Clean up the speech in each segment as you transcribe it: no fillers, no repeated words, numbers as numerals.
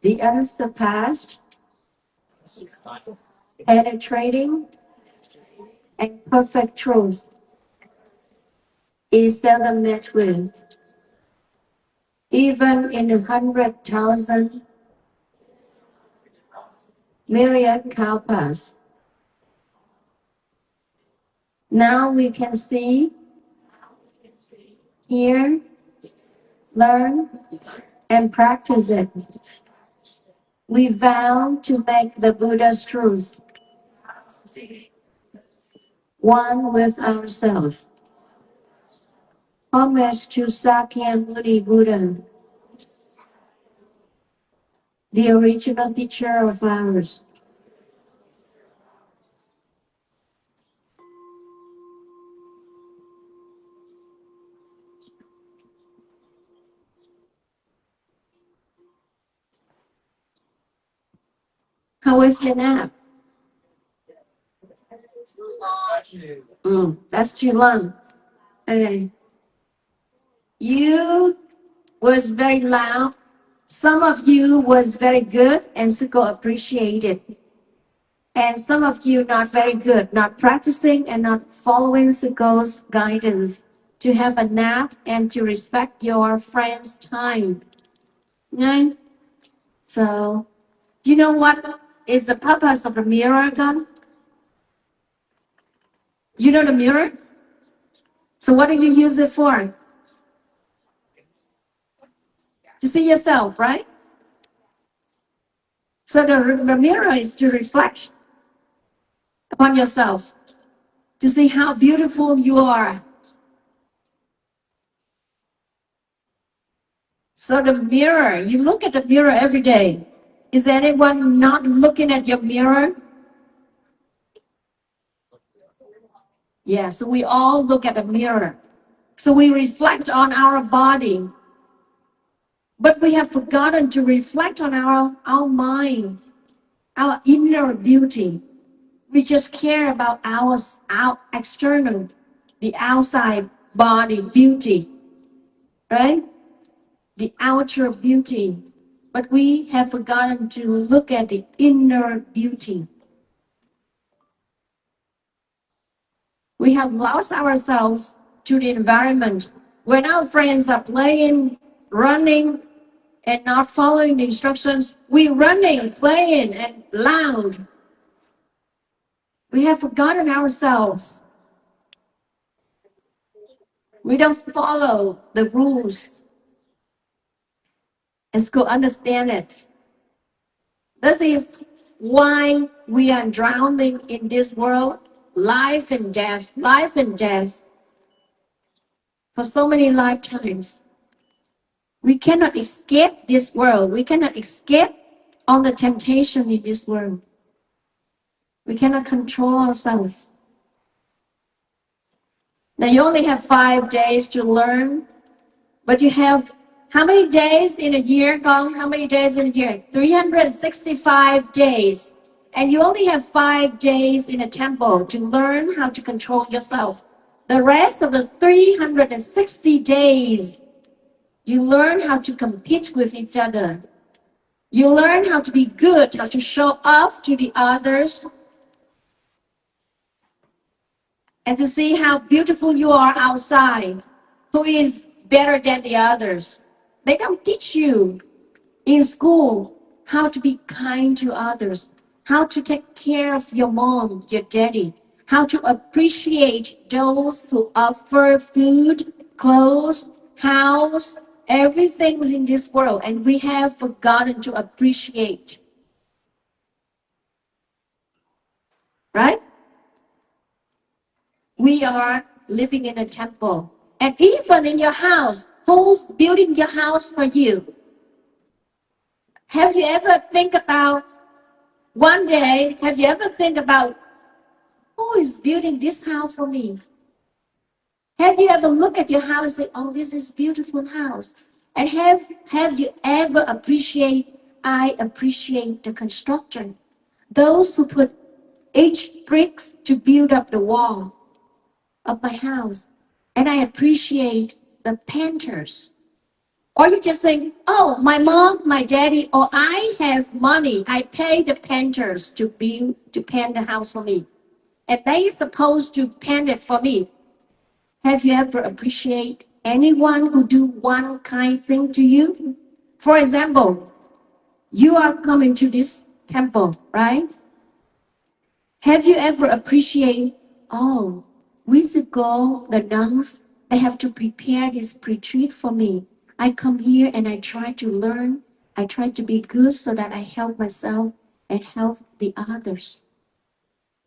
the unsurpassed, penetrating, and perfect truth is seldom met with, even in 100,000 myriad kalpas. Now we can see, hear, learn, and practice it. We vow to make the Buddha's truth one with ourselves. Homage to Sakyamuni Buddha, the original teacher of ours. How was your nap? That's too long. Okay. You was very loud. Some of you was very good and Siko appreciated. And some of you not very good, not practicing and not following Siko's guidance to have a nap and to respect your friend's time. Okay? So, you know what is the purpose of the mirror, God? You know the mirror? So what do you use it for? To see yourself, right? So the mirror is to reflect upon yourself, to see how beautiful you are. So the mirror, you look at the mirror every day. Is anyone not looking at your mirror? Yeah, so we all look at the mirror. So we reflect on our body. But we have forgotten to reflect on our mind, our inner beauty. We just care about our external, the outside body beauty, right? The outer beauty. But we have forgotten to look at the inner beauty. We have lost ourselves to the environment. When our friends are playing, running, and not following the instructions, we running, playing, and loud. We have forgotten ourselves. We don't follow the rules. Let's go understand it. This is why we are drowning in this world, life and death, for so many lifetimes. We cannot escape this world. We cannot escape all the temptation in this world. We cannot control ourselves. Now you only have 5 days to learn, but you have how many days in a year, Gong? How many days in a year? 365 days. And you only have 5 days in a temple to learn how to control yourself. The rest of the 360 days, you learn how to compete with each other. You learn how to be good, how to show off to the others, and to see how beautiful you are outside, who is better than the others. They don't teach you in school how to be kind to others, how to take care of your mom, your daddy, how to appreciate those who offer food, clothes, house, everything in this world, and we have forgotten to appreciate. Right? We are living in a temple. And even in your house, who's building your house for you? Have you ever think about one day, have you ever think about who is building this house for me? Have you ever look at your house and say, oh, this is a beautiful house? And have you ever I appreciate the construction. Those who put each bricks to build up the wall of my house. And I appreciate the painters Or you just think, oh, my mom, my daddy, or I have money. I pay the painters to paint the house for me. And they supposed to paint it for me. Have you ever appreciate anyone who do one kind thing to you? For example, you are coming to this temple, right? Have you ever appreciate, oh, weeks ago, the nuns, they have to prepare this retreat for me. I come here and I try to learn. I try to be good so that I help myself and help the others.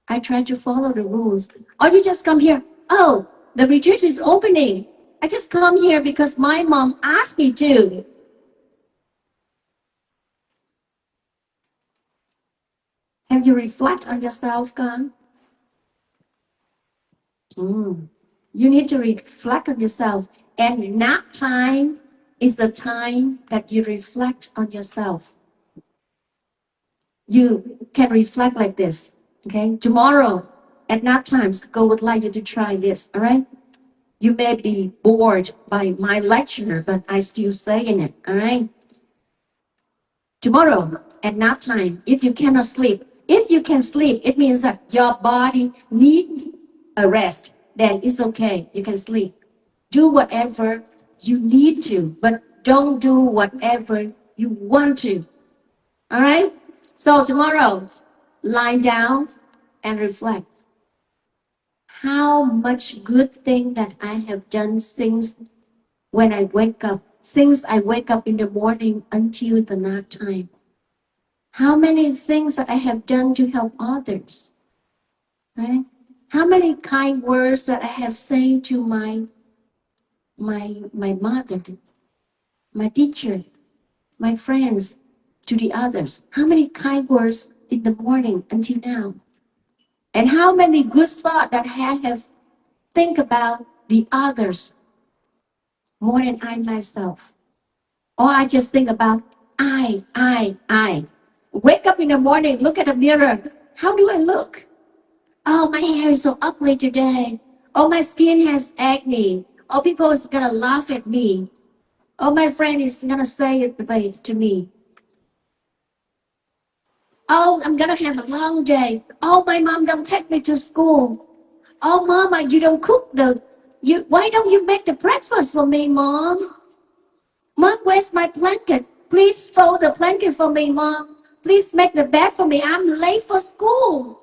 I try to follow the rules. Or you just come here, oh, the retreat is opening. I just come here because my mom asked me to. Have you reflect on yourself, Con? You need to reflect on yourself. And nap time is the time that you reflect on yourself. You can reflect like this. Okay. Tomorrow at nap times, God would like you to try this. All right. You may be bored by my lecture, but I still saying it. All right. Tomorrow at nap time, if you cannot sleep, if you can sleep, it means that your body needs a rest. Then it's okay. You can sleep. Do whatever you need to, but don't do whatever you want to. All right? So tomorrow, lie down and reflect. How much good thing that I have done since when I wake up, since I wake up in the morning until the night time. How many things that I have done to help others, right? How many kind words that I have said to my mother, my teacher, my friends, to the others. How many kind words in the morning until now? And how many good thoughts that I have think about the others more than I myself. Or I just think about I. Wake up in the morning, look at the mirror. How do I look? Oh, my hair is so ugly today. Oh, my skin has acne. Oh, people is gonna laugh at me. Oh, my friend is gonna say it to me. Oh, I'm gonna have a long day. Oh, my mom don't take me to school. Oh, mama, you don't cook why don't you make the breakfast for me, mom? Mom, where's my blanket? Please fold the blanket for me, mom. Please make the bed for me. I'm late for school.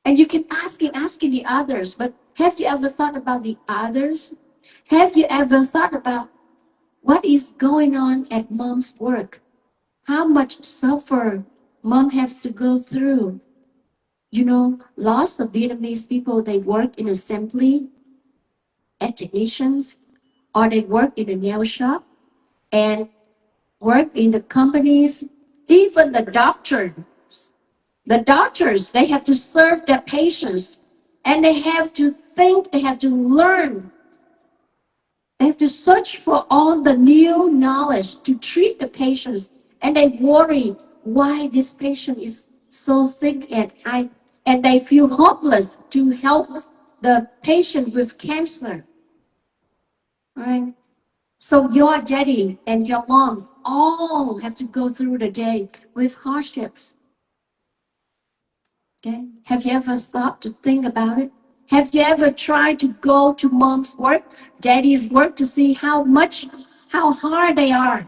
And you keep asking the others, but have you ever thought about the others? Have you ever thought about what is going on at mom's work? How much suffer mom has to go through? You know, lots of Vietnamese people, they work in assembly as technicians, or they work in a nail shop and work in the companies. Even the doctors, they have to serve their patients and they have to think, they have to learn. They have to search for all the new knowledge to treat the patients. And they worry why this patient is so sick and they feel hopeless to help the patient with cancer. Right? So your daddy and your mom all have to go through the day with hardships. Okay? Have you ever thought to think about it? Have you ever tried to go to mom's work, daddy's work to see how hard they are,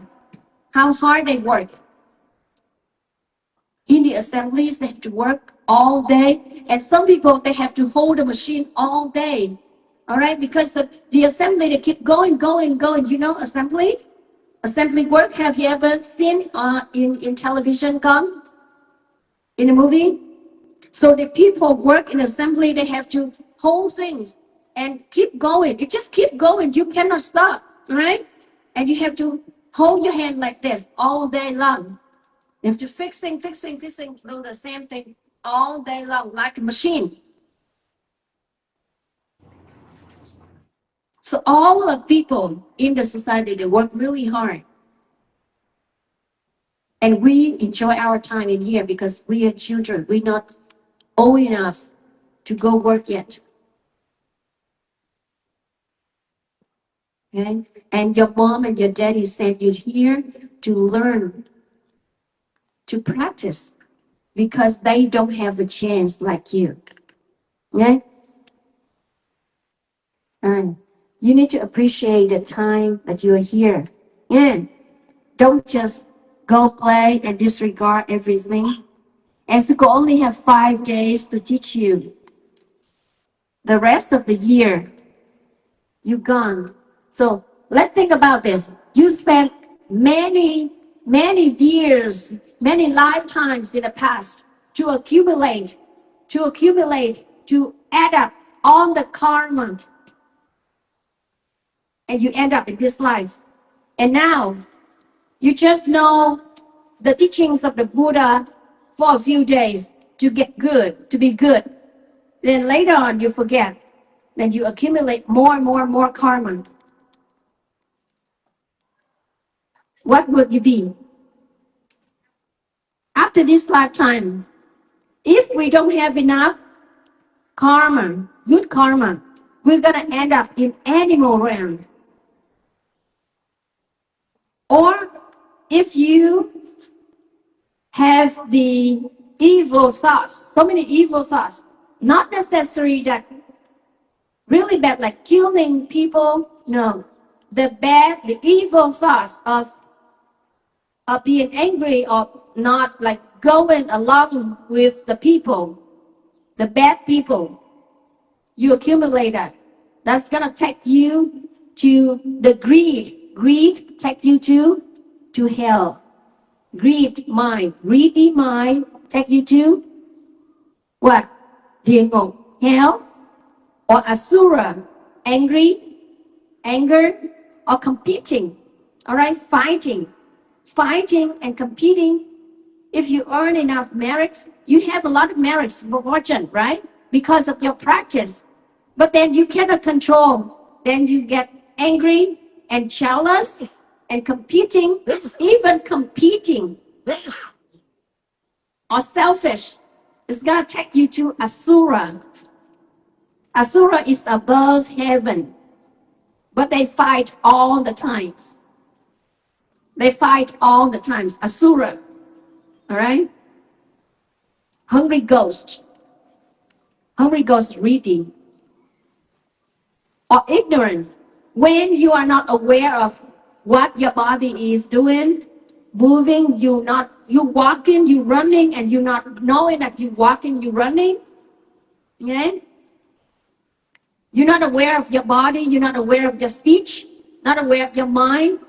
how hard they work? In the assemblies, they have to work all day. And some people, they have to hold the machine all day. All right? Because the assembly, they keep going. You know assembly? Assembly work, have you ever seen in television, Gone? In a movie? So the people work in assembly, they have to hold things and keep going. It just keep going. You cannot stop, right? And you have to hold your hand like this all day long. You have to fixing, do the same thing all day long, like a machine. So all of people in the society, they work really hard. And we enjoy our time in here because we are children. We're not old enough to go work yet. Okay? And your mom and your daddy sent you here to learn, to practice, because they don't have a chance like you. Okay? You need to appreciate the time that you are here. Yeah. Don't just go play and disregard everything. And school only have 5 days to teach you. The rest of the year, you're gone. So let's think about this. You spent many years, many lifetimes in the past to accumulate, to add up all the karma. And you end up in this life. And now you just know the teachings of the Buddha for a few days to get good, to be good. Then later on you forget. Then you accumulate more and more karma. What would you be? After this lifetime, if we don't have enough karma, good karma, we're gonna end up in animal realm. Or if you have the evil thoughts, so many evil thoughts, not necessary that really bad, like killing people, no. The evil thoughts of being angry or not like going along with the people, the bad people, you accumulate that. That's gonna take you to the greed. Greed take you to hell. Greedy mind take you to what? Địa ngục, hell, or asura, anger, or competing. All right, fighting and competing. If you earn enough merits, you have a lot of merits for fortune, right? Because of your practice. But then you cannot control. Then you get angry and jealous and competing, even competing or selfish. It's gonna take you to asura. Asura is above heaven, but they fight all the times. They fight all the times. Asura, all right? Hungry ghost reading. Or ignorance. When you are not aware of what your body is doing, moving, you walking, you running, and you not knowing that you walking, you running. Okay? You're not aware of your body, you're not aware of your speech, not aware of your mind.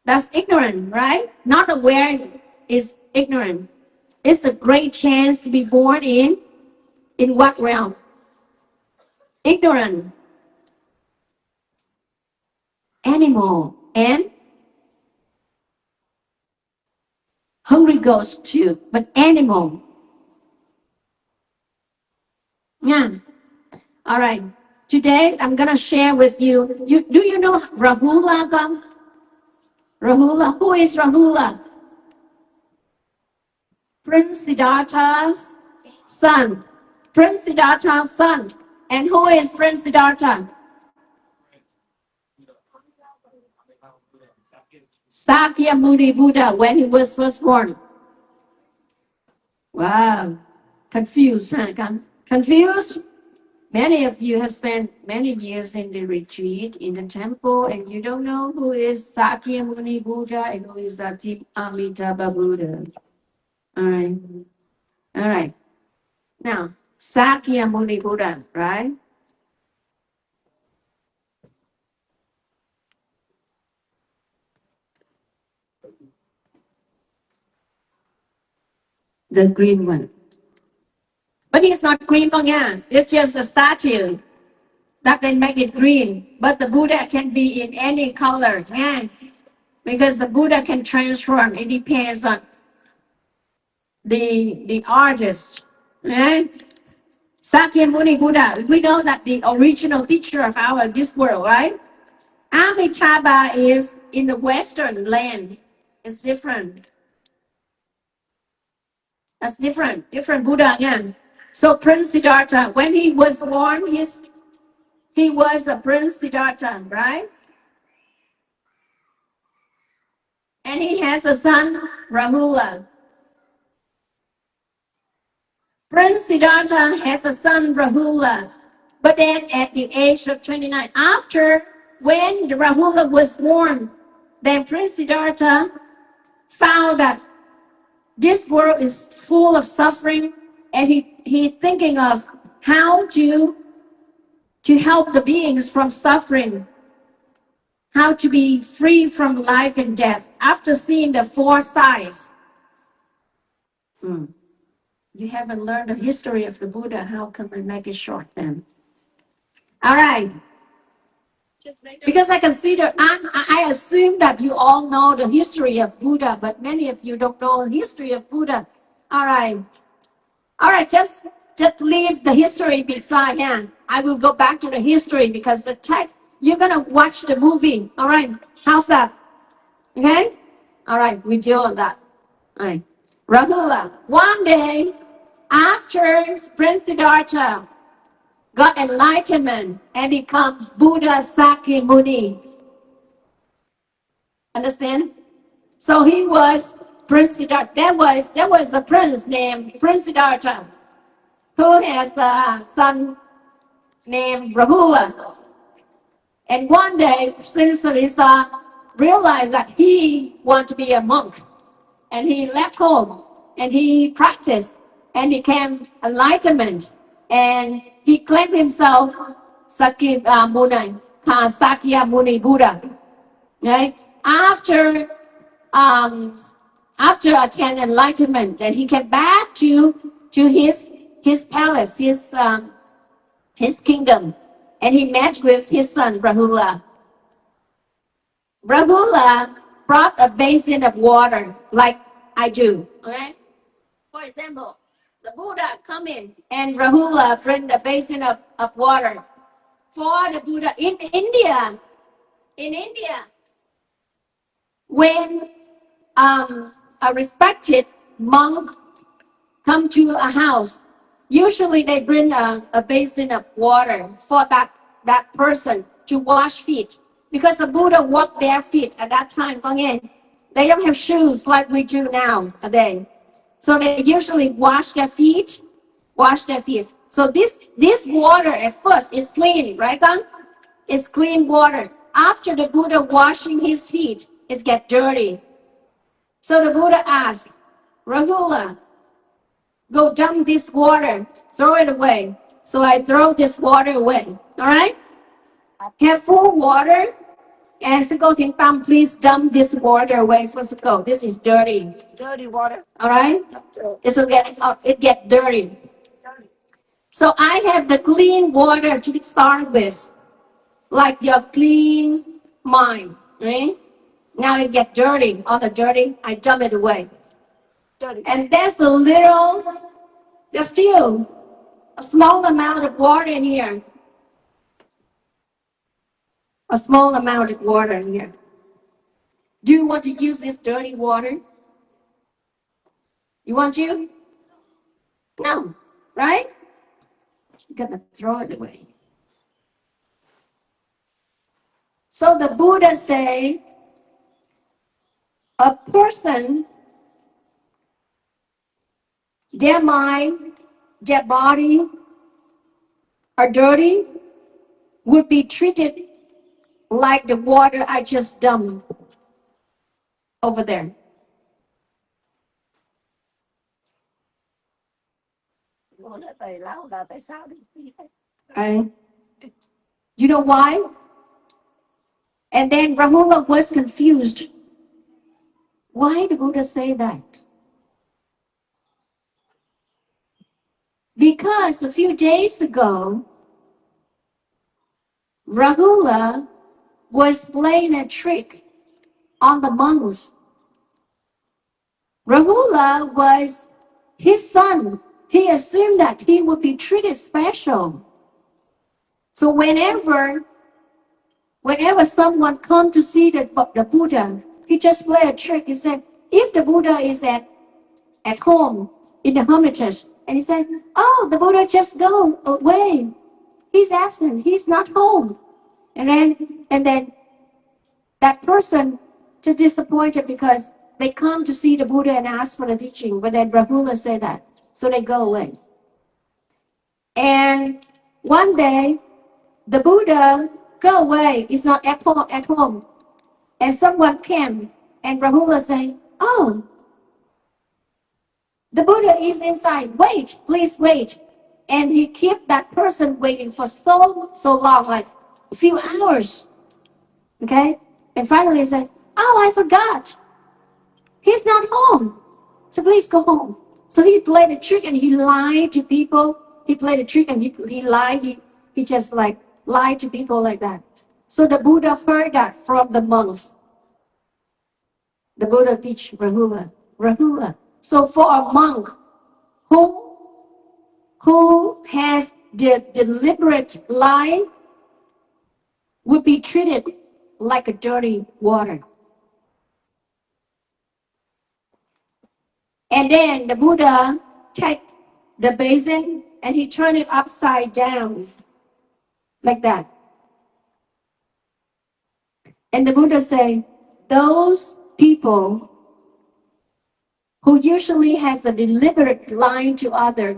That's ignorant, right? Not aware is ignorant. It's a great chance to be born in what realm? Ignorant. Animal and hungry ghost too, but animal. Yeah. All right. Today I'm gonna share with you. Do you know Rahula? Rahula. Who is Rahula? Prince Siddhartha's son. Prince Siddhartha's son. And who is Prince Siddhartha? Sakya Muni Buddha when he was first born. Wow. Confused, huh? Confused? Many of you have spent many years in the retreat, in the temple, and you don't know who is Sakya Muni Buddha and who is Amitabha Buddha. All right. All right. Now, Sakya Muni Buddha, right? The green one. But it's not green, yeah. It's just a statue that they make it green. But the Buddha can be in any color, yeah. Because the Buddha can transform. It depends on the artist, right? Sakya Muni Buddha. We know that the original teacher of this world, right? Amitabha is in the Western land. It's different. That's different Buddha, yeah. So Prince Siddhartha, when he was born, he was a Prince Siddhartha, right? And he has a son, Rahula. Prince Siddhartha has a son, Rahula. But then at the age of 29, after when Rahula was born, then Prince Siddhartha found that this world is full of suffering, and he thinking of how to help the beings from suffering, how to be free from life and death. After seeing the four sides, you haven't learned the history of the Buddha. How can I make it short then? All right. Because I consider, I assume that you all know the history of Buddha, but many of you don't know the history of Buddha. All right. All right, just leave the history beside hand. I will go back to the history because the text, you're going to watch the movie. All right. How's that? Okay? All right, we deal on that. All right. Rahula, one day after Prince Siddhartha got enlightenment and become Buddha Sakyamuni. Understand? So he was Prince Siddhartha. There was a prince named Prince Siddhartha who has a son named Rahula. And one day, since Sarisa realized that he wanted to be a monk, and he left home and he practiced and became enlightenment, and he claimed himself Sakyamuni Buddha. Right? After attaining enlightenment, then he came back to his palace, his kingdom, and he met with his son Rahula. Rahula brought a basin of water like I do. Okay? For example, the Buddha come in and Rahula bring the basin of water for the Buddha. In India, when a respected monk come to a house, usually they bring a basin of water for that person to wash feet. Because the Buddha walked bare feet at that time. They don't have shoes like we do nowadays. So they usually wash their feet. So this water at first is clean, right, Kang? It's clean water. After the Buddha washing his feet, it gets dirty. So the Buddha asked, Rahula, go dump this water, throw it away. So I throw this water away. All right? Have full water. And Siko Ting Tam, please dump this water away for Siko. This is dirty. Dirty water. All right? It gets dirty. So I have the clean water to start with, like your clean mind. Right? Now it gets dirty. All the dirty, I dump it away. Dirty. And there's still a small amount of water in here. A small amount of water in here. Do you want to use this dirty water? You want to? No, right? You gotta throw it away. So the Buddha say, a person, their mind, their body are dirty, would be treated like the water I just dumped over there. You know why? And then Rahula was confused. Why did Buddha say that? Because a few days ago, Rahula was playing a trick on the monks. Rahula was his son. He assumed that he would be treated special. So whenever someone come to see the Buddha, he just play a trick. He said, if the Buddha is at home in the hermitage, and he said, oh, the Buddha just go away. He's absent. He's not home. And then that person just disappointed because they come to see the Buddha and ask for the teaching, but then Rahula said that, so they go away. And one day, the Buddha go away. It's not at home. And someone came, and Rahula say, "Oh, the Buddha is inside. Wait, please wait." And he kept that person waiting for so long, like a few hours. Okay? And finally he said, "Oh, I forgot. He's not home. So please go home." So he played a trick and he lied to people. He played a trick and he lied. He just like lied to people like that. So the Buddha heard that from the monks. The Buddha teach Rahula. Rahula. So for a monk who has the deliberate lie would be treated like a dirty water. And then the Buddha take the basin and he turned it upside down like that. And the Buddha say, those people who usually has a deliberate lying to others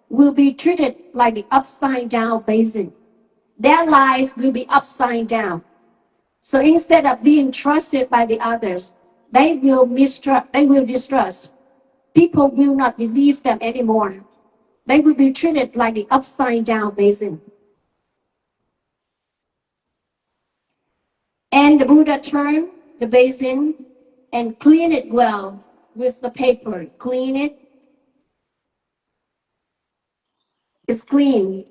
will be treated like the upside down basin. Their life will be upside down. So instead of being trusted by the others, they will distrust. People will not believe them anymore. They will be treated like the upside down basin. And the Buddha turned the basin and clean it well with the paper. Clean it. It's clean.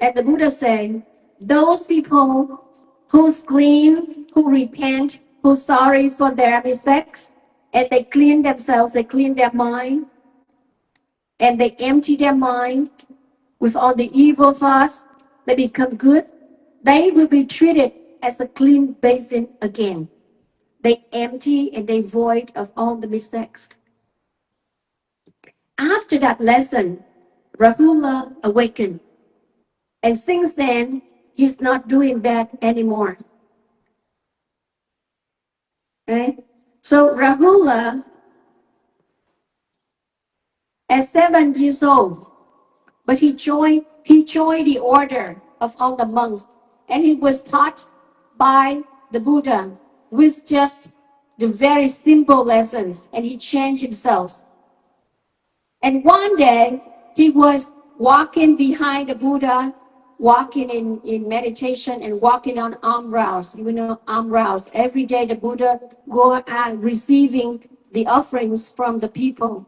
And the Buddha said, those people who's clean, who repent, who's sorry for their mistakes, and they clean themselves, they clean their mind, and they empty their mind with all the evil thoughts, they become good, they will be treated as a clean basin again. They empty and they void of all the mistakes. After that lesson, Rahula awakened. And since then, he's not doing that anymore. Right? So Rahula, at 7 years old, but he joined the order of all the monks, and he was taught by the Buddha with just the very simple lessons, and he changed himself. And one day he was walking behind the Buddha, walking in meditation and walking on alms. You know, alms. Every day the Buddha go and receiving the offerings from the people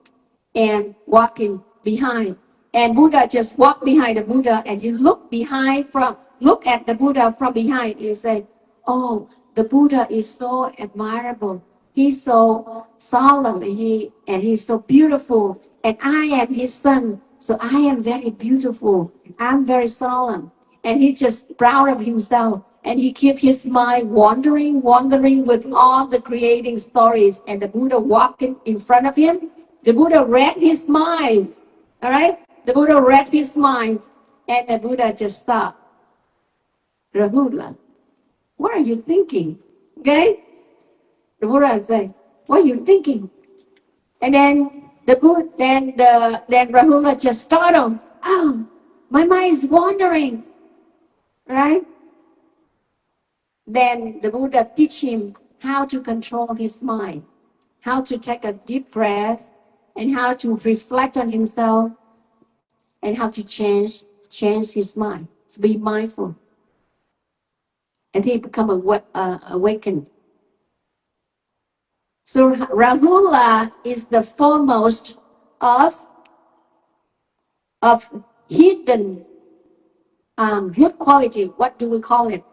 and walking behind. And Buddha just walked behind the Buddha and he look at the Buddha from behind and say, "Oh, the Buddha is so admirable. He's so solemn and he's so beautiful. And I am his son, so I am very beautiful. I'm very solemn." And he's just proud of himself. And he kept his mind wandering with all the creating stories. And the Buddha walking in front of him. The Buddha read his mind. All right? The Buddha read his mind. And the Buddha just stopped. Rahula, what are you thinking? Okay? The Buddha say, "What are you thinking?" And then then Rahula just startled. "Oh, my mind is wandering." Right? Then the Buddha teach him how to control his mind, how to take a deep breath, and how to reflect on himself, and how to change his mind. To be mindful. And he become awakened. So Rahula is the foremost of hidden good quality. What do we call it?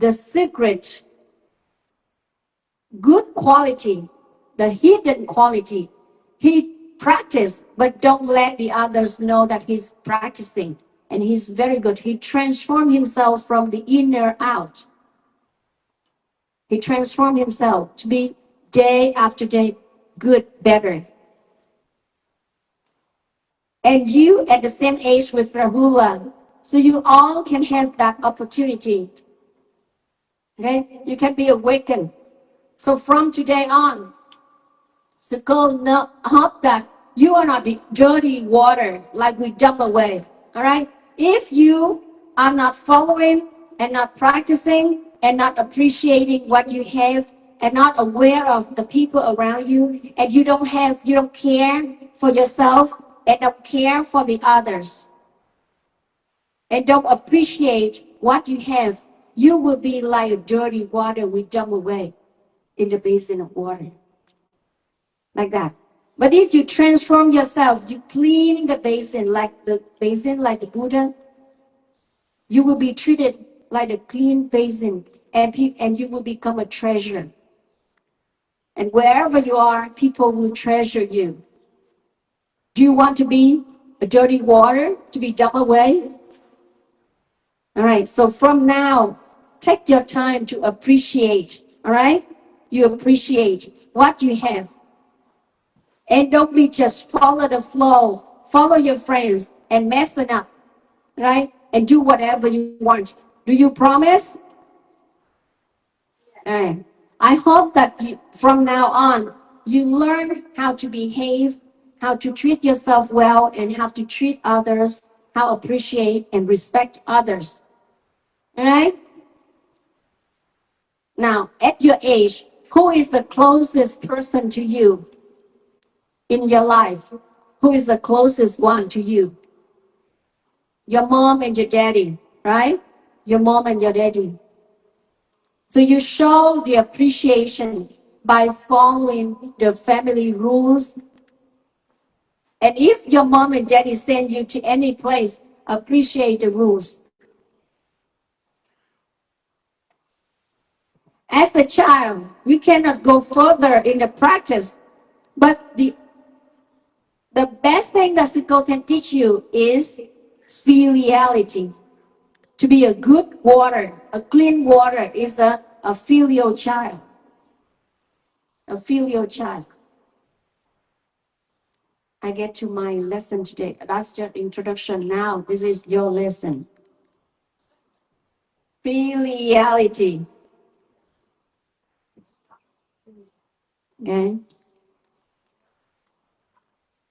The secret good quality, the hidden quality. He practice, but don't let the others know that he's practicing. And he's very good. He transformed himself from the inner out. He transformed himself to be day after day good, better. And you at the same age with Rahula. So you all can have that opportunity. Okay? You can be awakened. So from today on, so hope that you are not the dirty water like we dump away. All right? If you are not following and not practicing and not appreciating what you have and not aware of the people around you, and you don't care for yourself and don't care for the others and don't appreciate what you have, you will be like dirty water we dump away in the basin of water. Like that. But if you transform yourself, you clean the basin like the Buddha, you will be treated like a clean basin, and you will become a treasure. And wherever you are, people will treasure you. Do you want to be a dirty water to be dumped away? All right. So from now, take your time to appreciate. All right. You appreciate what you have. And don't be just follow the flow, follow your friends and mess it up, right? And do whatever you want. Do you promise? I hope that from now on, you learn how to behave, how to treat yourself well, and how to treat others, how to appreciate and respect others. All right? Now, at your age, who is the closest person to you in your life? Who is the closest one to you? Your mom and your daddy, right? Your mom and your daddy. So you show the appreciation by following the family rules. And if your mom and daddy send you to any place, appreciate the rules. As a child, we cannot go further in the practice, but the best thing that Siko can teach you is filiality. To be a good water, a clean water is a filial child. A filial child. I get to my lesson today. That's just introduction. Now, this is your lesson. Filiality. Okay?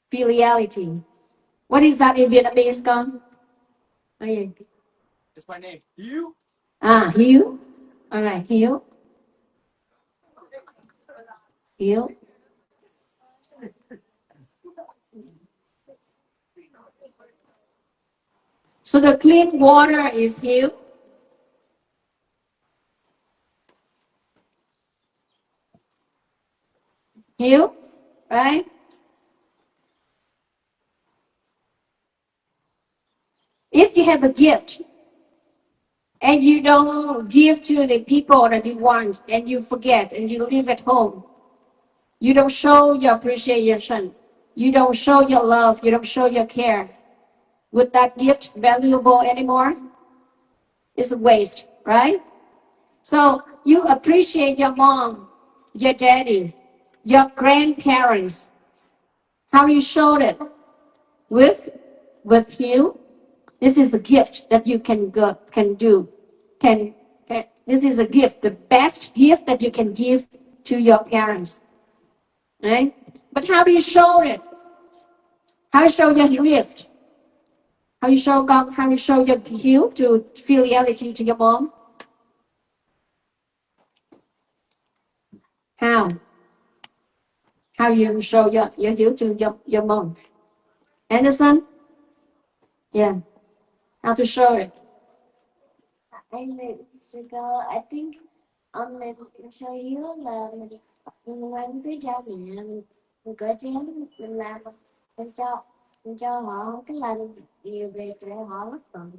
Filiality. What is that in Vietnamese, con? It's my name. Hiếu. Hiếu. All right, Hiếu. Hiếu. So the clean water is Hiếu. Hiếu, right? If you have a gift and you don't give to the people that you want and you forget and you leave at home, you don't show your appreciation, you don't show your love, you don't show your care, would that gift valuable anymore? It's a waste, right? So you appreciate your mom, your daddy, your grandparents. How you showed it? With you. This is a gift that you can do. This is a gift, the best gift that you can give to your parents. Right? But how do you show it? How you show your gift? How you show your gift to filiality to your mom? How? How you show your gift to your mom? Anderson? Yeah. How to show it? I think mình show you là mình mang cái cho mình cởi chén mình làm mình cho họ cái lần nhiều việc để họ mất bận.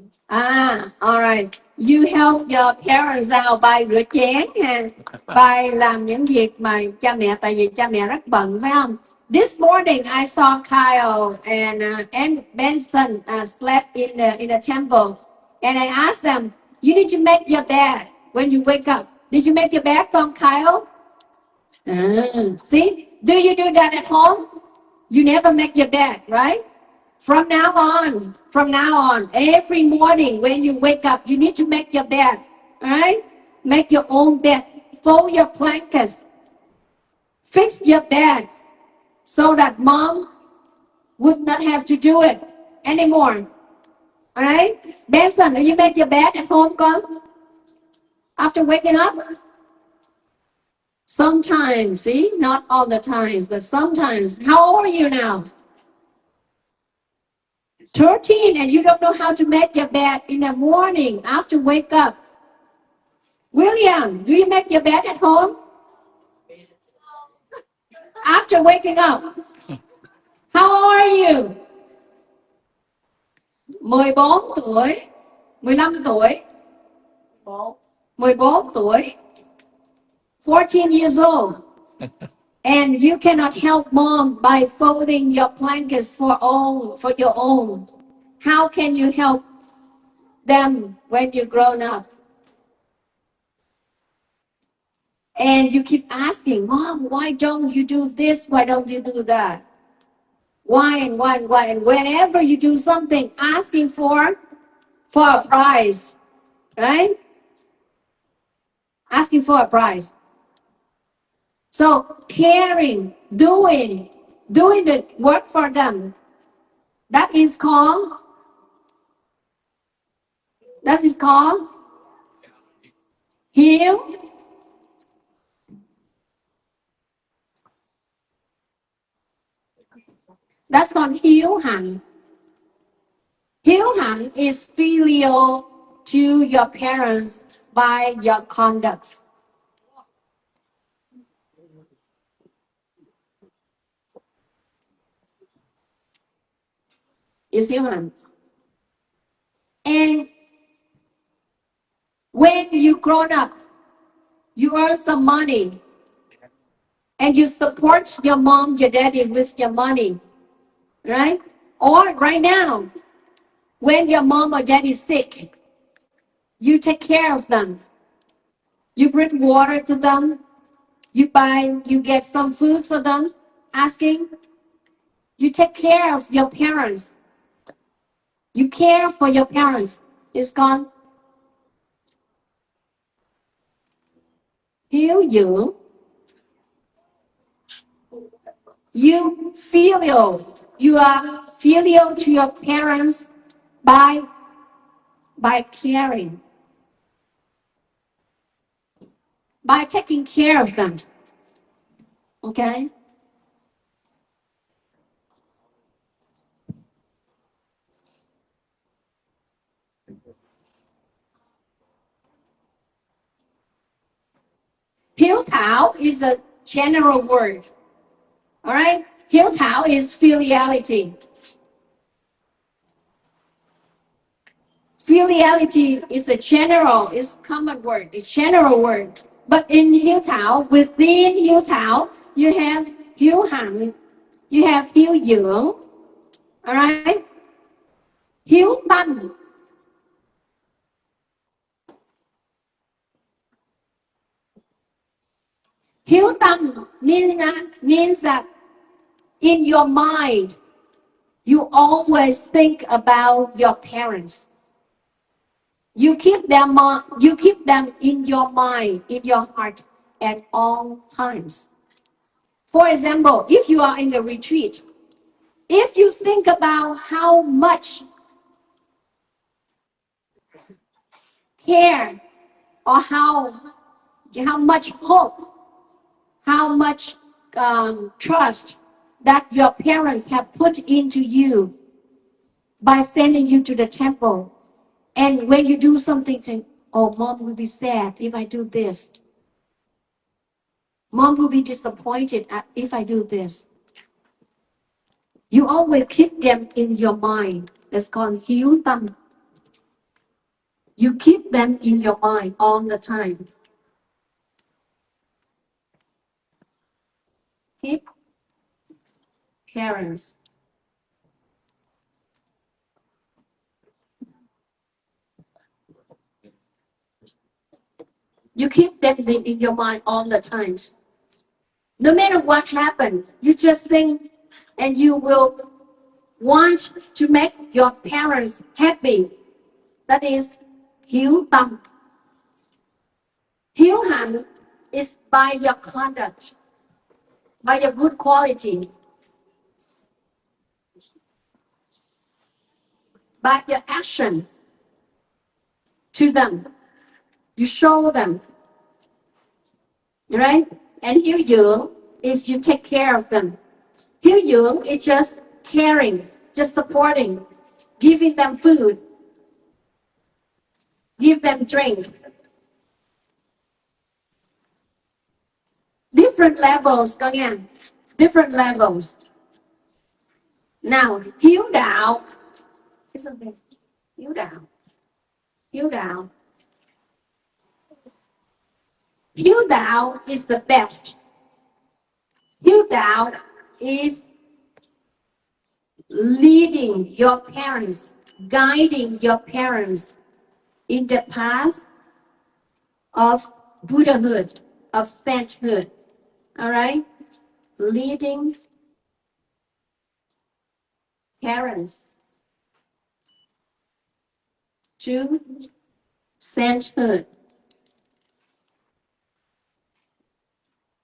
All right. You help your parents out by rửa chén ha, by làm những việc mà cha mẹ, tại vì cha mẹ rất bận phải không? This morning I saw Kyle and Benson slept in the temple, and I asked them, you need to make your bed when you wake up. Did you make your bed, Kyle? See, do you do that at home? You never make your bed, right? From now on, every morning when you wake up, you need to make your bed, all right? Make your own bed, fold your blankets, fix your bed so that mom would not have to do it anymore. All right? Benson, do you make your bed at home, con? After waking up? Sometimes, see? Not all the times, but sometimes. How old are you now? 13, and you don't know how to make your bed in the morning after wake up. William, do you make your bed at home? After waking up. How old are you? 14 tuổi, 15 tuổi, 14 tuổi, 14 years old. And you cannot help mom by folding your blankets for your own. How can you help them when you grown up? And you keep asking, Mom, why don't you do this? Why don't you do that? Why and why and why? And whenever you do something, asking for a prize, right? Asking for a prize. So caring, doing the work for them, that is called hiếu. That's called hiếu hạnh. Hiếu hạnh is filial to your parents by your conduct. Is hiếu hạnh. And when you grown up, you earn some money, and you support your mom, your daddy with your money, right? Or right now, when your mom or daddy is sick, you take care of them. You bring water to them. You get some food for them, asking. You take care of your parents. You care for your parents. It's called hiếu dưỡng. You are filial to your parents by caring, by taking care of them. Okay? Hiếu thảo is a general word. All right? Hiếu thảo is filiality. Filiality is it's common word, it's general word. But in hiếu thảo, within hiếu thảo, you have hiếu hạnh, you have hiếu dưỡng. All right? Hiếu tâm. Hiếu tâm means that in your mind, you always think about your parents. You keep them in your mind, in your heart at all times. For example, if you are in the retreat, if you think about how much care or how much hope, how much trust that your parents have put into you by sending you to the temple. And when you do something, think, oh, mom will be sad if I do this. Mom will be disappointed if I do this. You always keep them in your mind. That's called hiếu tâm. You keep them in your mind all the time. Keep parents. You keep them in your mind all the time. No matter what happened, you just think and you will want to make your parents happy. That is hiếu tâm. Hiếu hạnh is by your conduct, by your good quality, by your action to them. You show them, right? And hiếu dưỡng is you take care of them. Hiếu dưỡng is just caring, just supporting, giving them food, give them drink. Different levels, con nghe. Different levels. Now, hiếu đạo. Hiếu đạo. Hiếu đạo. Hiếu đạo is the best. Hiếu đạo is leading your parents, guiding your parents in the path of Buddhahood, of sainthood. All right? Leading parents to sainthood,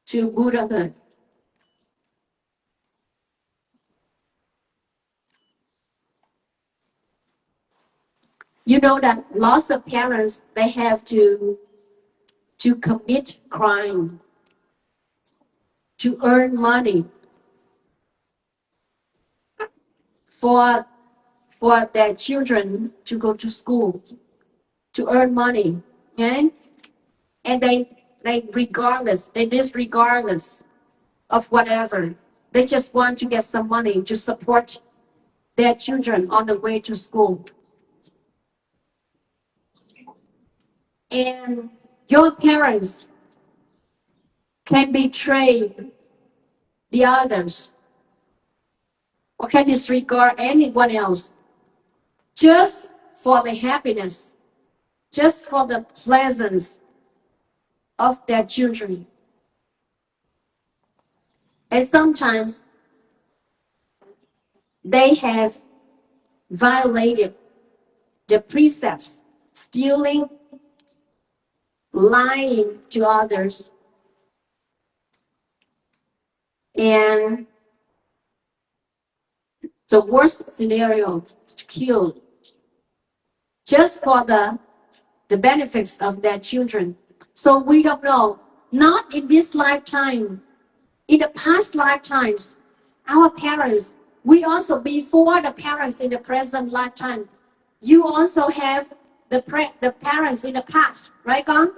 to Buddhahood. You know that lots of parents, they have to commit crime, to earn money for their children to go to school, to earn money, okay? And they disregardless of whatever. They just want to get some money to support their children on the way to school. And your parents can betray the others or can disregard anyone else just for the happiness, just for the pleasance of their children. And sometimes they have violated the precepts, stealing, lying to others, and the worst scenario is to kill just for the benefits of their children. So we don't know, not in this lifetime, in the past lifetimes, our parents, we also, before the parents in the present lifetime, you also have the parents in the past, right, Gong?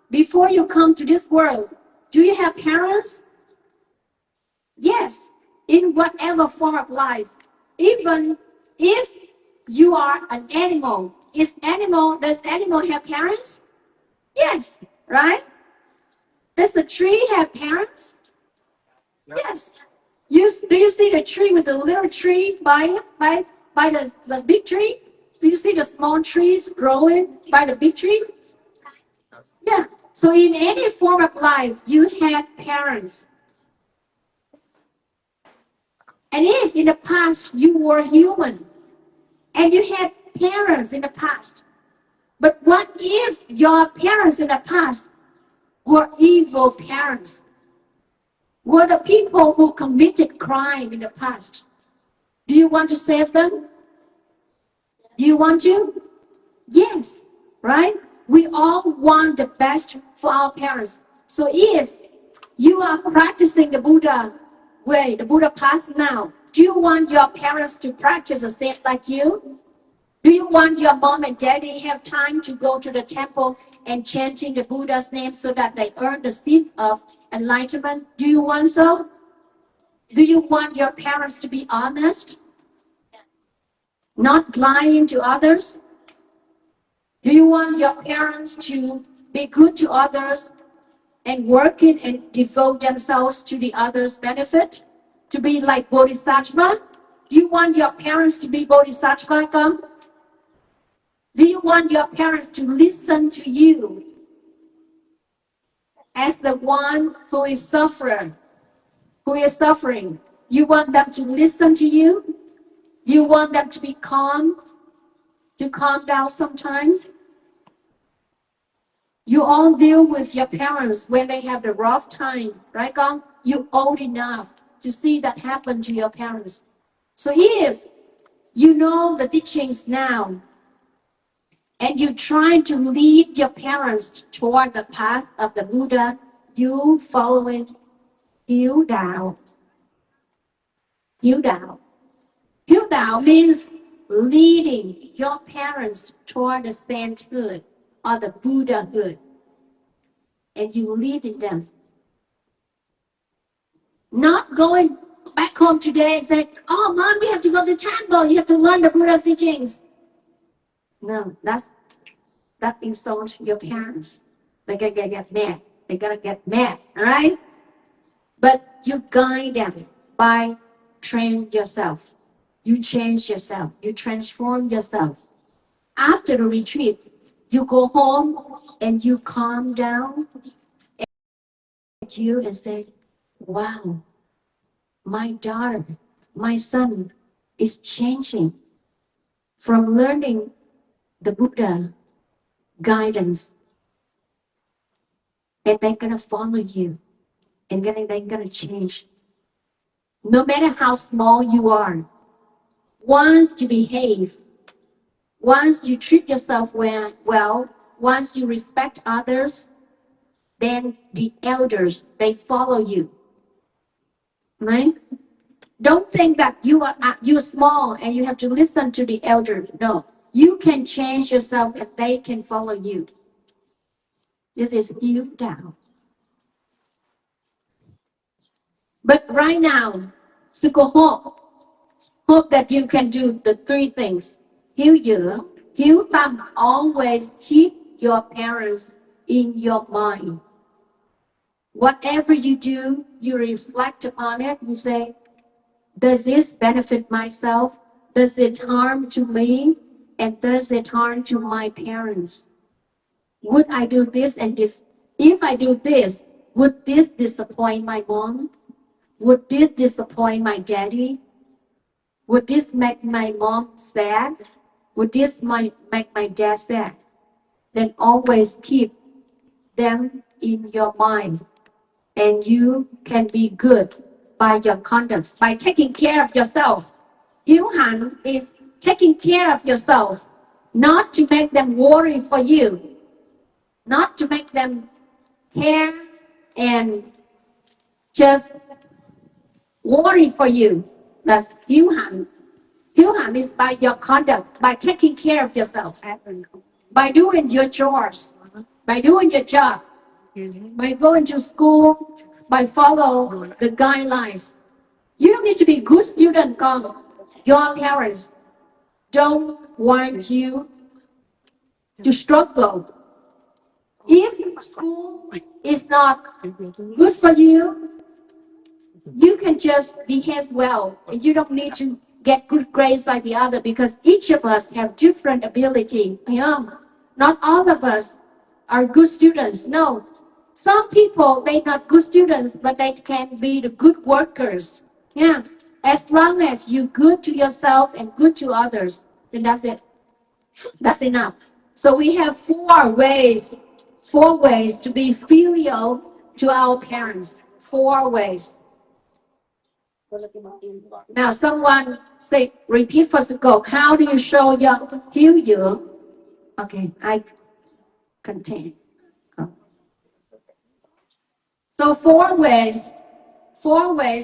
Before you come to this world, do you have parents? Yes, in whatever form of life. Even if you are an animal, does animal have parents? Yes, right? Does the tree have parents? Yes. Do you see the tree with the little tree by the big tree? Do you see the small trees growing by the big tree? Yeah. So in any form of life, you had parents. And if in the past you were human and you had parents in the past, but what if your parents in the past were evil parents? Were the people who committed crime in the past? Do you want to save them? Do you want to? Yes, right? We all want the best for our parents. So if you are practicing the Buddha way, the Buddha path now, do you want your parents to practice the same like you? Do you want your mom and daddy have time to go to the temple and chanting the Buddha's name so that they earn the seed of enlightenment? Do you want so? Do you want your parents to be honest? Not lying to others? Do you want your parents to be good to others and working and devote themselves to the others' benefit? To be like Bodhisattva? Do you want your parents to be Bodhisattva? Come? Do you want your parents to listen to you as the one who is suffering? You want them to listen to you? You want them to be calm, to calm down sometimes. You all deal with your parents when they have the rough time, right, Gong? You old enough to see that happen to your parents. So if you know the teachings now, and you try to lead your parents toward the path of the Buddha, you following Hiếu Đạo. Hiếu Đạo. Hiếu Đạo means leading your parents toward the sainthood or the Buddhahood. And you leading them. Not going back home today and saying, oh, Mom, you have to go to the temple. You have to learn the Buddha's teachings. No, that insults your parents. They're going to get mad. They're going to get mad, all right? But you guide them by training yourself. You change yourself. You transform yourself. After the retreat, you go home and you calm down at you and say, wow, my daughter, my son is changing from learning the Buddha guidance, and they're gonna follow you, and they're gonna change. No matter how small you are, once you behave, once you treat yourself well, once you respect others, then the elders, they follow you, right? Don't think that you're small and you have to listen to the elders. No, you can change yourself and they can follow you. This is Hiếu Đạo. But right now, Sư cô hope that you can do the three things. Hiếu dưỡng, hiếu tâm, always keep your parents in your mind. Whatever you do, you reflect upon it. You say, does this benefit myself? Does it harm to me? And does it harm to my parents? Would I do this and this? If I do this, would this disappoint my mom? Would this disappoint my daddy? Would this make my mom sad? Would this make my dad sad? Then always keep them in your mind. And you can be good by your conduct, by taking care of yourself. Hiếu hạnh is taking care of yourself, not to make them worry for you, not to make them care and just worry for you. That's hiếu hạnh. Hiếu hạnh is by your conduct, by taking care of yourself, by doing your chores, by doing your job, by going to school, by follow the guidelines. You don't need to be good student, God. Your parents don't want you to struggle. If school is not good for you, you can just behave well. You don't need to get good grades like the other, because each of us have different ability. Not all of us are good students. No. Some people, they're not good students, but they can be the good workers. Yeah. As long as you're good to yourself and good to others, then that's it. That's enough. So we have four ways to be filial to our parents. 4 ways. Now someone say, repeat for Sư. How do you show your hiếu dưỡng? Okay, I contain. So 4 ways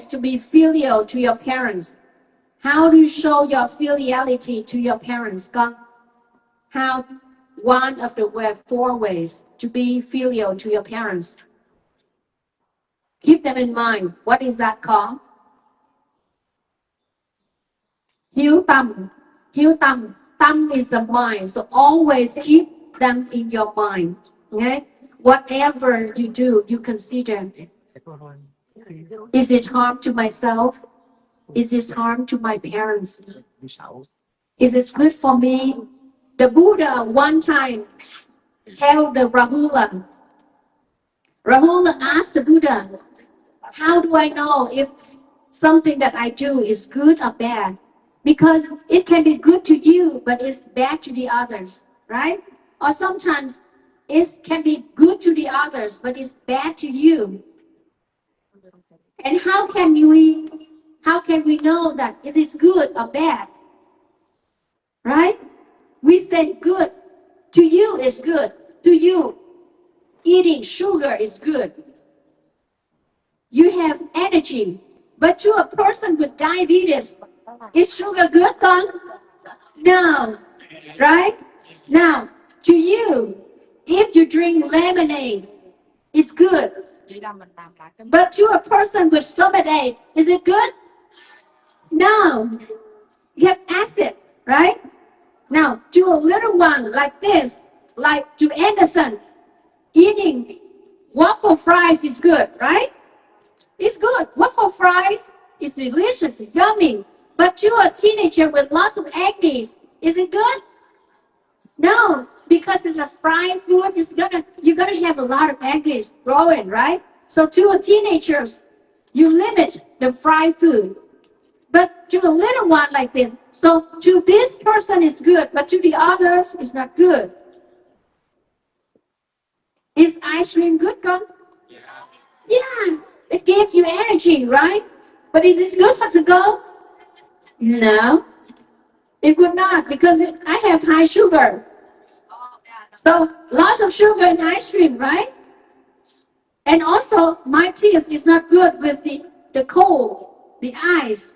to be filial to your parents. How do you show your filiality to your parents? How? One of the 4 ways to be filial to your parents. Keep them in mind. What is that called? Hiếu tâm. Hiếu tâm. Tâm is the mind. So always keep them in your mind. Okay? Whatever you do, you consider. Is it harm to myself? Is this harm to my parents? Is it good for me? The Buddha one time tell the Rahula asked the Buddha, how do I know if something that I do is good or bad? Because it can be good to you, but it's bad to the others, right? Or sometimes it can be good to the others, but it's bad to you. And how can we know that is it good or bad? Right? We say good. To you is good. To you, eating sugar is good. You have energy. But to a person with diabetes, is sugar good, con? No. Right? Now, to you, if you drink lemonade, it's good. But to a person with stomachache, is it good? No. You have acid, right? Now, to a little one like this, like to Anderson, eating waffle fries is good, right? It's good. Waffle fries is delicious, yummy. But to a teenager with lots of acne, is it good? No, because it's a fried food. You're gonna have a lot of acne growing, right? So to a teenagers, you limit the fried food. But to a little one like this, so to this person is good, but to the others it's not good. Is ice cream good, Con? Yeah, it gives you energy, right? But is it good for to go? No, it would not, because I have high sugar. So lots of sugar in ice cream, right? And also my teeth is not good with the cold, the ice.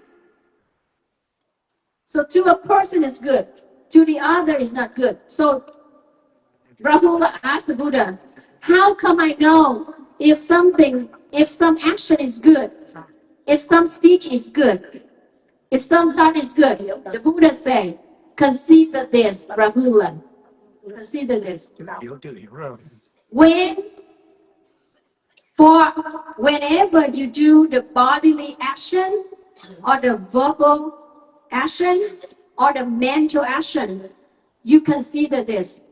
So to a person is good, to the other is not good. So Rahula asked the Buddha, how come I know if some action is good, if some speech is good, if some thought is good? The Buddha said, consider this, Rahula. Consider this. Whenever you do the bodily action, or the verbal action, or the mental action, you consider this.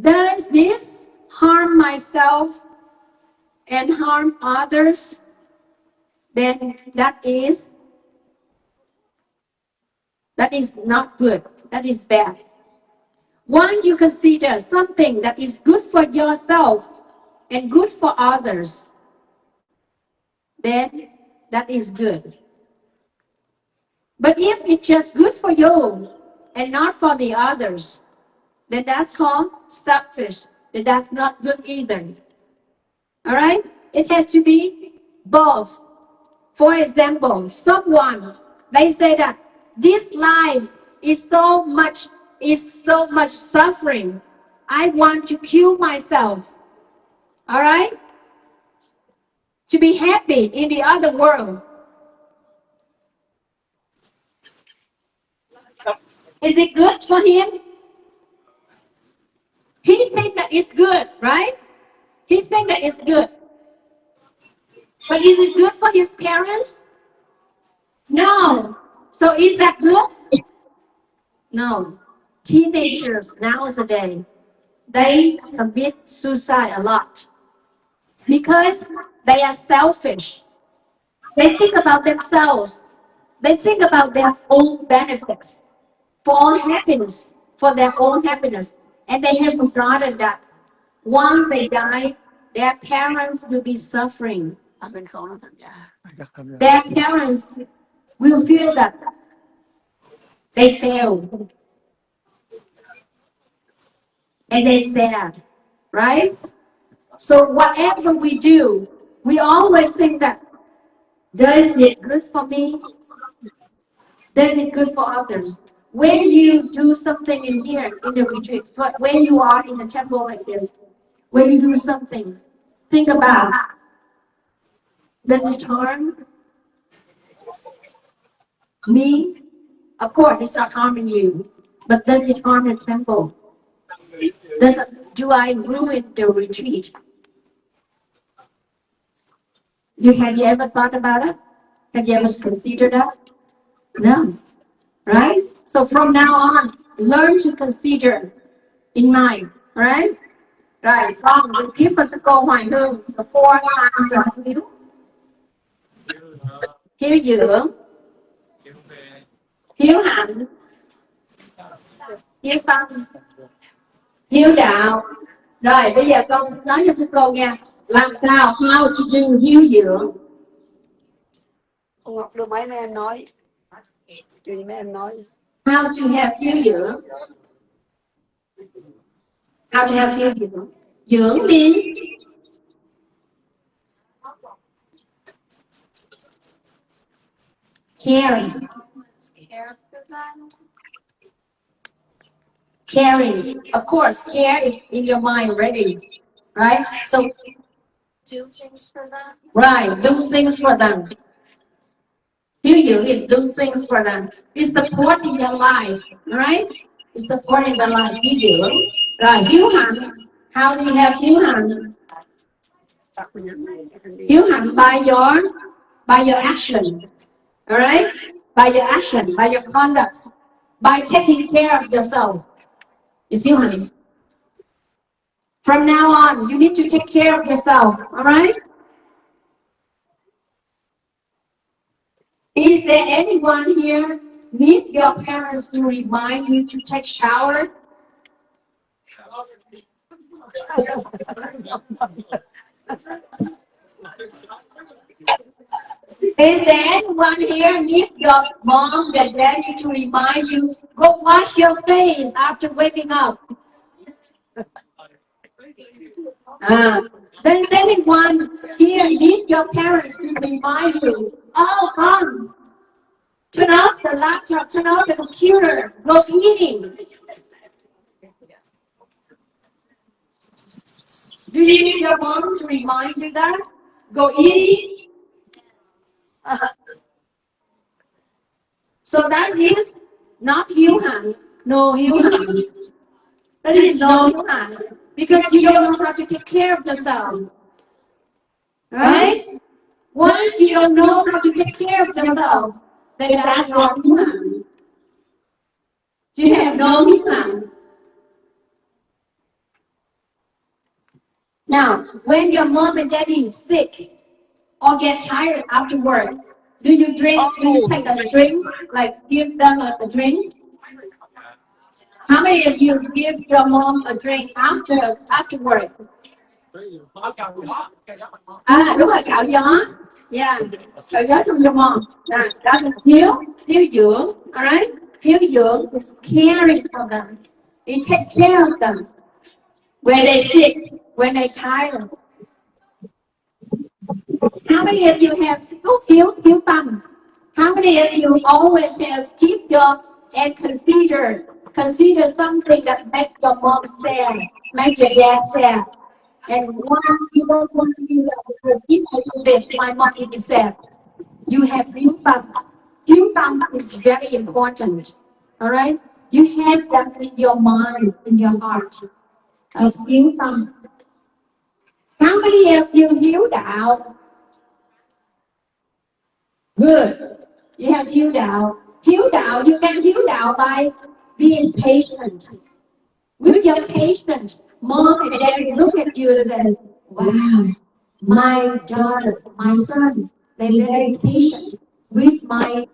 Does this harm myself and harm others? Then that is not good. That is bad. Once you consider something that is good for yourself and good for others, then that is good. But if it's just good for you and not for the others, then that's called selfish. And that's not good either. All right? It has to be both. For example, someone, they say that this life is so much suffering. I want to kill myself. All right? To be happy in the other world. Is it good for him? He thinks that it's good, right? He thinks that it's good. But is it good for his parents? No. So is that good? No. Teenagers nowadays, they commit suicide a lot because they are selfish. They think about themselves. They think about their own benefits, for happiness, for their own happiness. And they have forgotten that once they die, their parents will be suffering. Their parents will feel that they failed. And they sad, right? So whatever we do, we always think that, does it good for me? Does it good for others? When you do something in here, in the retreat, when you are in a temple like this, when you do something, think about, does it harm me? Of course, it's not harming you, but does it harm the temple? Do I ruin the retreat? Have you ever thought about it? Have you ever considered that? No. Right? So from now on, learn to consider in mind. Right? Right. Con repeat for câu Hoài Hương the 4 times. Hiếu dưỡng, hiếu hạnh, hiếu tâm, hiếu đạo. Rồi bây giờ con nói cho sư cô nghe, làm sao how to do hiếu dưỡng. Ông Ngọc đưa máy mấy em nói. Đưa mấy em nói. How to have hiếu dưỡng. How to have hiếu dưỡng. Dưỡng means caring. Caring. Of course, care is in your mind already, right? So Do things for them. right, do things for them. Hiếu dưỡng is do things for them. It's supporting their life, right? It's supporting their life. Hiếu dưỡng. Rồi hiếu hạnh. How do you have hiếu hạnh? Hiếu hạnh by your action. Alright? By your action, by your conduct, by taking care of yourself. It's hiếu hạnh. From now on, you need to take care of yourself. Alright? Is there anyone here need your parents to remind you to take shower? Is there anyone here need your mom and daddy to remind you, go wash your face after waking up? Does anyone here need your parents to remind you, oh mom, turn off the laptop, turn off the computer, go eating? Do you need your mom to remind you that? Go eating? So that is not hiếu hạnh. No hiếu hạnh. That is no hiếu hạnh. Because you don't know how to take care of yourself. Right? Once you don't know how to take care of yourself, then that's not hiếu hạnh. You have no hiếu hạnh. Now, when your mom and daddy is sick or get tired after work, do you drink? Do you take a drink? Like give them a drink? How many of you give your mom a drink after work? Đúng rồi, cạo gió. Yeah, cạo gió xong cho mom. That's hiếu dưỡng. Alright? Hiếu dưỡng is caring for them. You take care of them. When they sick, when they tired. How many of you have hiếu tâm? How many of you always have keep your and consider something that makes your mom sad, make your dad sad, and you don't want to be like, if I do this, my mom will be sad. You have hiếu tâm. Hiếu tâm is very important. All right, you have that in your mind, in your heart. As hiếu tâm. How many of you hiếu đạo? Good. You have hiếu đạo. Hiếu đạo, you can hiếu đạo by being patient. With your patient, mom and dad look at you and say, wow, my daughter, my son, they're very patient with my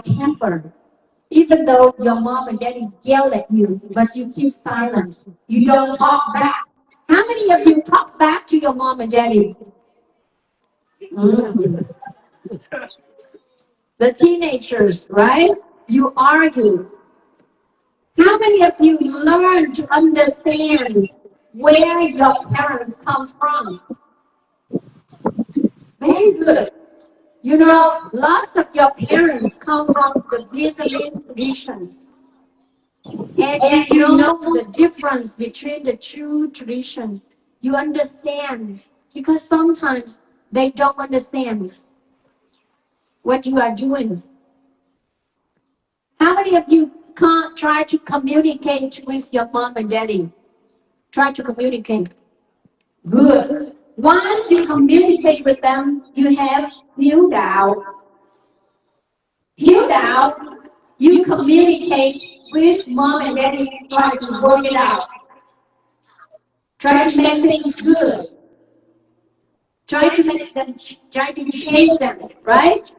temper. Even though your mom and daddy yell at you, but you keep silent. You don't talk back. How many of you talk back to your mom and daddy? The teenagers, right? You argue. How many of you learn to understand where your parents come from? Very good. You know, lots of your parents come from the Brazilian tradition. And you know the difference between the two traditions. You understand. Because sometimes they don't understand what you are doing. How many of you can't try to communicate with your mom and daddy? Try to communicate. Good. Once you communicate with them, you have hiếu đạo. Hiếu đạo, you communicate with mom and daddy, try to work it out. Try to make things good. Try to change them, right?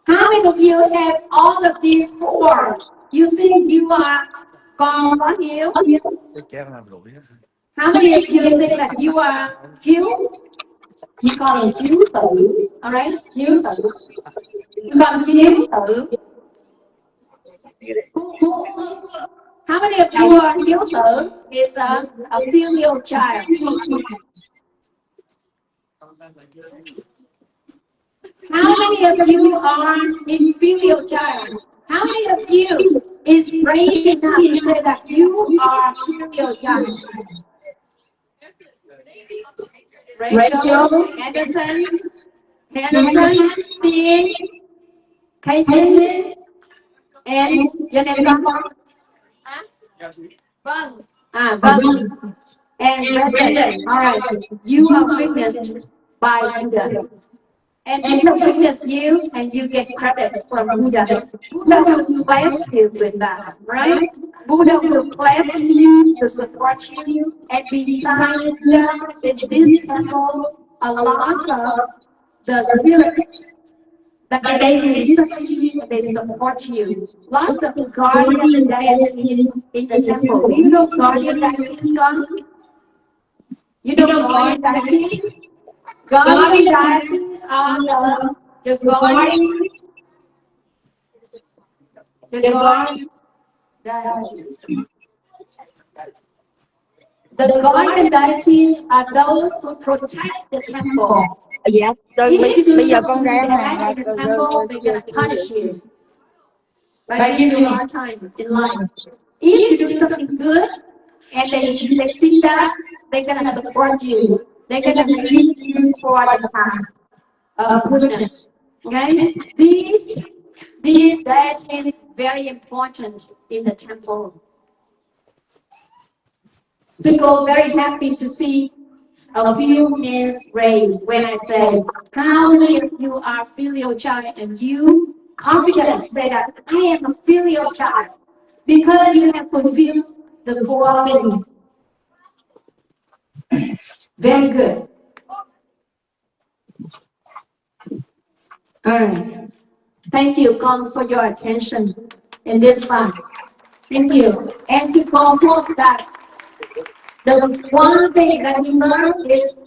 How many of you have all of these four? You think you are con có hiếu? How many of you think that you are hiếu? You call it hiếu tử. Alright? Hiếu tử. You call it hiếu tử. How many of you are hiếu tử? Is a filial child. How many of you are infilial child? How many of you is brave enough to say that you are filial child? Rachel, Anderson, Dean, Caitlin, and Janelle. Vâng. Vâng. And Brendan. All right. You are witnessed by Buddha. And Buddha witness you, and you get credits from Buddha. Buddha will bless you with that, right? Buddha will bless you to support you, and besides that, in this temple, a lot of the spirits that they support you. Lots of guardian deities in the temple. You know guardian deities, God? You know guardian deities? Guardian deities are the guardian deities are those who protect the temple. Dạ, bây giờ con ra hàng là the temple, they're gonna punish you by giving you a hard time in life. If you do something good and they see that, they're gonna support you. They're gonna lead you toward the path of goodness. Okay? That is very important in the temple. People very happy to see a few hands raised when I say, how many of you are filial child, and you confidently say that I am a filial child because you have fulfilled the four things. Very good. All right. Thank you, Con, for your attention in this class. Thank you. And to conclude that the one thing that we learn is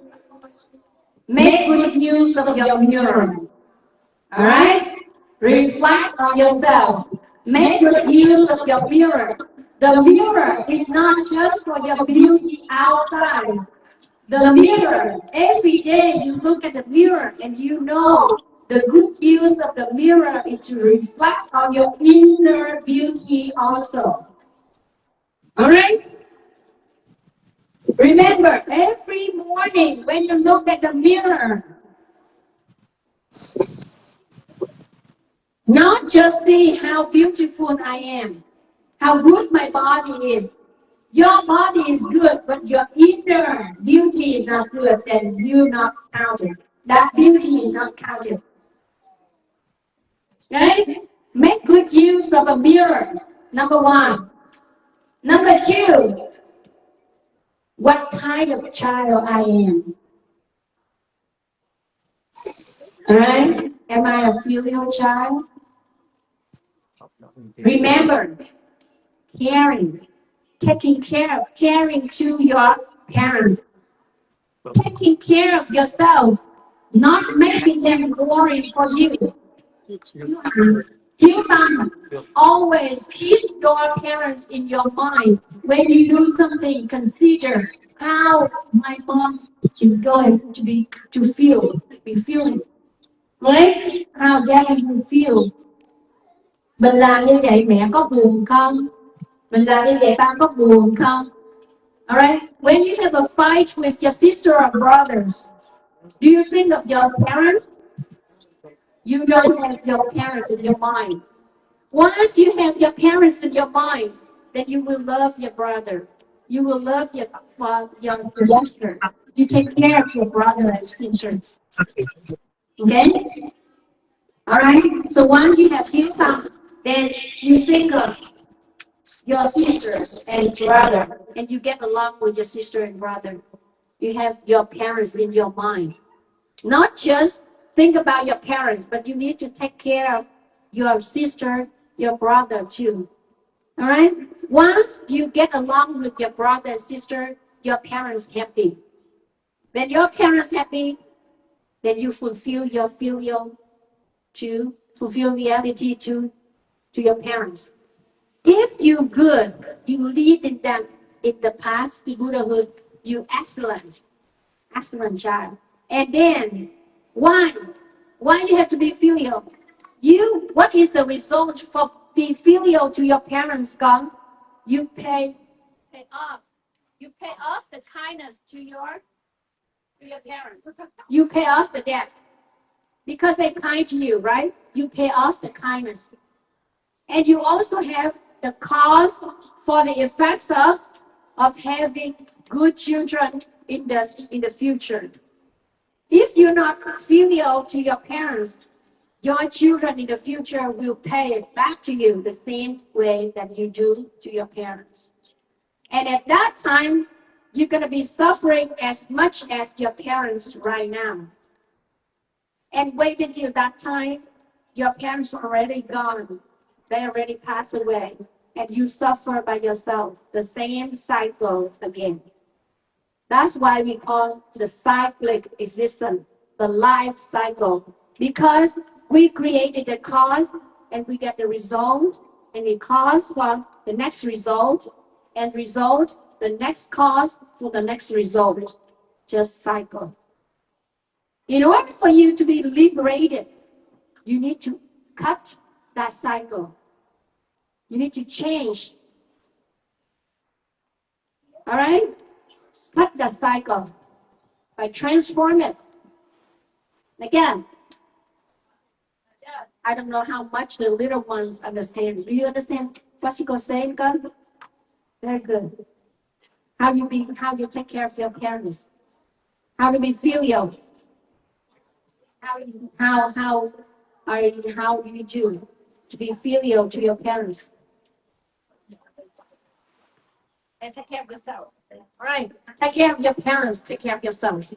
make good use of your mirror. All right? Reflect on yourself. Make good use of your mirror. The mirror is not just for your beauty outside. The mirror, every day you look at the mirror and you know the good use of the mirror is to reflect on your inner beauty also. All right? Remember, every morning when you look at the mirror, not just see how beautiful I am, how good my body is. Your body is good, but your inner beauty is not good, then you're not counted. That beauty is not counted. Okay? Make good use of a mirror, number one. Number two, what kind of child I am. Alright? Am I a filial child? Remember, caring to your parents. Taking care of yourself, not making them worry for you. Always keep your parents in your mind. When you do something, consider how my mom is going to be feeling. Right? How daddy will feel. Mình làm như vậy mẹ có buồn không? Mình làm như vậy ba có buồn không? Alright? When you have a fight with your sister or brothers, do you think of your parents? You don't have your parents in your mind. Once you have your parents in your mind, then you will love your brother. You will love your sister. You take care of your brother and sister. Okay? Alright? So once you have income, then you think of your sister and brother, and you get along with your sister and brother. You have your parents in your mind. Not just think about your parents, but you need to take care of your sister, your brother too. All right? Once you get along with your brother and sister, your parents happy. When your parents happy, then you fulfill your filial to fulfill reality to your parents. If you good, you lead them in the path to Buddhahood, you excellent child. And then why you have to be filial? What is the result for being filial to your parents? Gone. You pay off. You pay off the kindness to your parents. You pay off the debt because they kind to you, right? You pay off the kindness, and you also have the cause for the effects of having good children in the future. If you're not filial to your parents, your children in the future will pay it back to you the same way that you do to your parents. And at that time, you're going to be suffering as much as your parents right now. And wait until that time, your parents are already gone. They already passed away. And you suffer by yourself, the same cycle again. That's why we call the cyclic existence, the life cycle. Because we created the cause and we get the result, and the cause for the next result, and result, the next cause for the next result. Just cycle. In order for you to be liberated, you need to cut that cycle. You need to change. All right? Cut the cycle by transform it. Again, I don't know how much the little ones understand. Do you understand what she was saying, God? Very good. How you take care of your parents? How to be filial? How do you do to be filial to your parents? And take care of yourself. All right. Take care of your parents. Take care of yourself.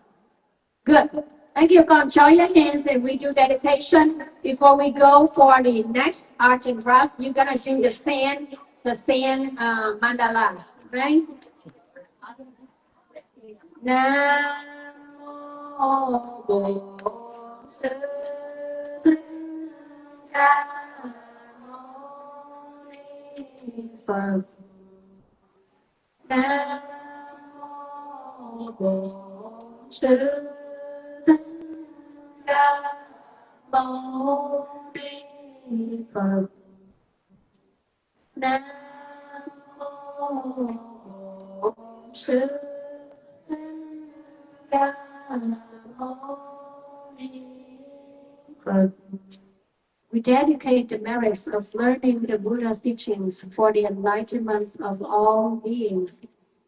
Good. Thank you. Come, join your hands and we do dedication. Before we go for the next art and craft, you're gonna do the sand mandala, right? Namo Buddhaya. Phật. Nam mô Bổn Sư Thích Ca Mâu Ni Phật. Nam mô Bổn Sư Thích Ca Mâu Ni Phật. We dedicate the merits of learning the Buddha's teachings for the enlightenment of all beings.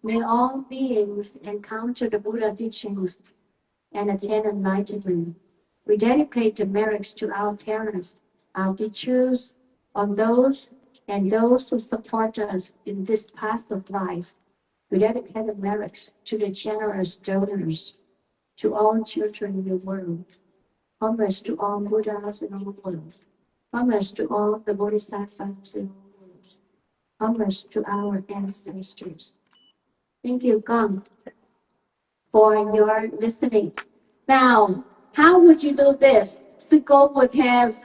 May all beings encounter the Buddha teachings and attain enlightenment. We dedicate the merits to our parents, our teachers, on those who support us in this path of life. We dedicate the merits to the generous donors, to all children in the world. Homage to all Buddhas in all worlds. Homage to all the Bodhisattvas in all worlds. Homage to our ancestors. Thank you, Gong, for your listening. Now, how would you do this? Siko would have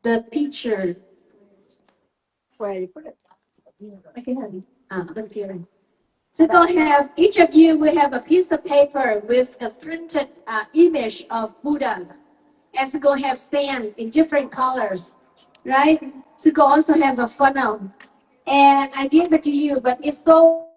the picture. Where you put it? I can have it. So go have, each of you will have a piece of paper with a printed image of Buddha. And so go have sand in different colors, right? So go also have a funnel. And I give it to you, but it's so